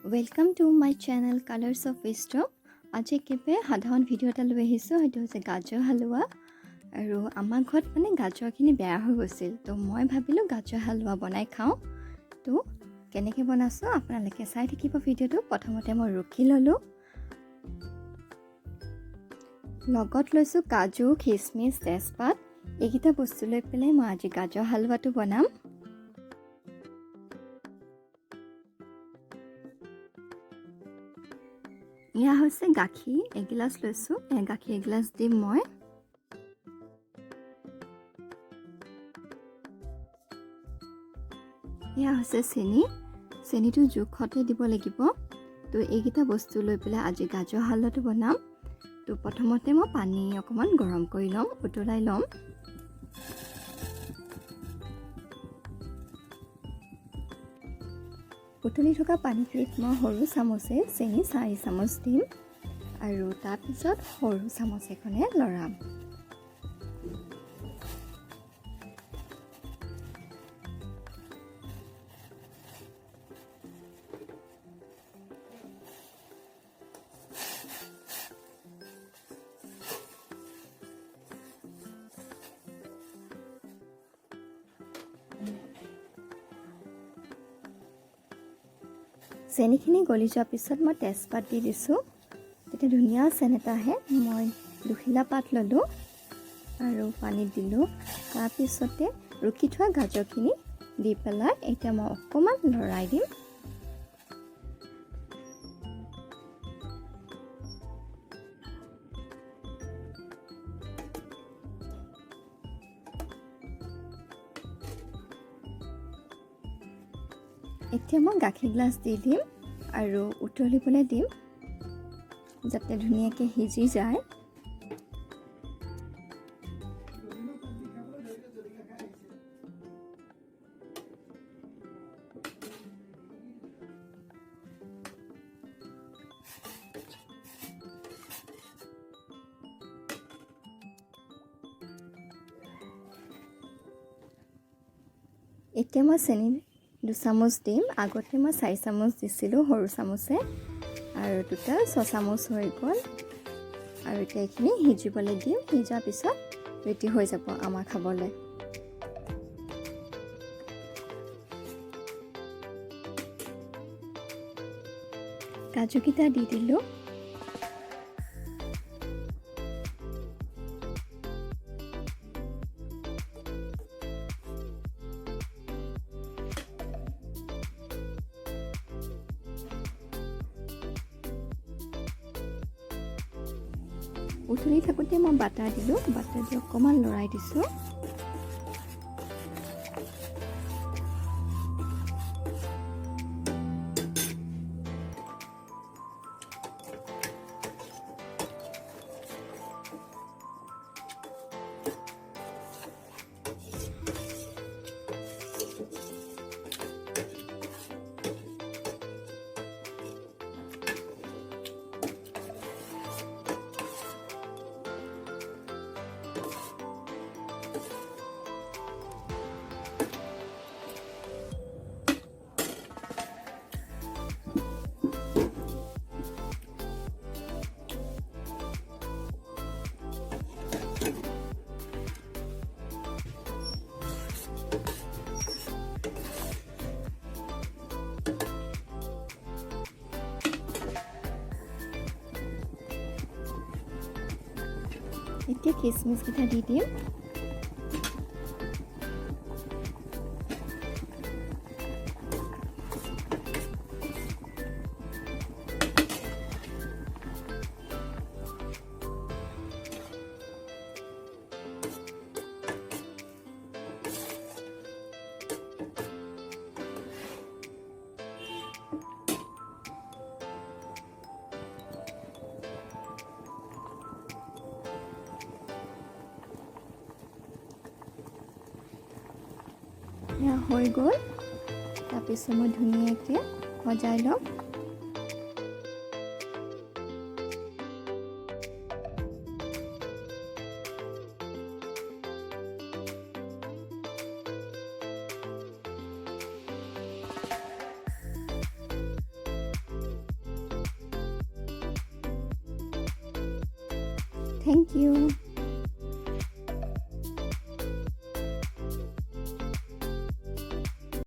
Welcome to my channel Colors of Wisdom. আজি একেবাৰে সাধাৰণ ভিডিঅ' এটা লৈ আহিছোঁ। সেইটো হৈছে গাজৰ হালোৱা। আৰু আমাৰ ঘৰত মানে গাজৰখিনি বেয়া হৈ গৈছিল, তো মই ভাবিলোঁ গাজৰ হালোৱা বনাই খাওঁ। তো কেনেকৈ বনাইছোঁ আপোনালোকে চাই থাকিব ভিডিঅ'টো। প্ৰথমতে মই ৰুকি ল'লোঁ, লগত লৈছোঁ কাজু, খিচমিচ, তেজপাত। এইকেইটা বস্তু লৈ পেলাই মই আজি গাজৰ হালোৱাটো বনাম। এয়া হৈছে গাখীৰ এগিলাচ লৈছোঁ। গাখীৰ এগিলাচ দিম মই। এয়া হৈছে চেনিটো জোখতে দিব লাগিব। তো এইকেইটা বস্তু লৈ পেলাই আজি গাজৰ হালোৱাটো বনাম। তো প্ৰথমতে মই পানী অকণমান গৰম কৰি ল'ম, উতলাই ল'ম। উতলি থকা পানীখিনিত মই সৰু চামুচে চেনি 4 চামুচ দিম আৰু তাৰপিছত সৰু চামুচ এখনে লৰাম। চেনিখিনি গলি যোৱাৰ পিছত মই তেজপাত দি দিছোঁ। তেতিয়া ধুনীয়া চেন এটা আহে। মই দুখিলা পাত ল'লোঁ আৰু পানীত দিলোঁ। তাৰপিছতে ৰুকি থোৱা গাজৰখিনি দি পেলাই এতিয়া মই অকণমান লৰাই দিম। এতিয়া মই গাখীৰ গ্লাছ দি দিম আৰু উতলিবলৈ দিম যাতে ধুনীয়াকৈ সিজি যায়। এতিয়া মই চেনি 2 চামুচ দিম। আগতে মই 4 চামুচ দিছিলোঁ সৰু চামুচে, আৰু টোটেল 6 চামুচ হৈ গ'ল। আৰু এতিয়া এইখিনি সিজিবলৈ দিম। সিজাৰ পিছত ৰেডি হৈ যাব আমাৰ খাবলৈ। কাজুকেইটা দি দিলোঁ। উতলি থাকোঁতে মই বাটাৰ দিলোঁ। বাটাৰ দি অকণমান লৰাই দিছোঁ। এতিয়া খিচমিচকেইটা দি দিম। এয়া হৈ গ'ল। তাৰপিছত মই ধুনীয়াকৈ সজাই ল'ম। Thank U.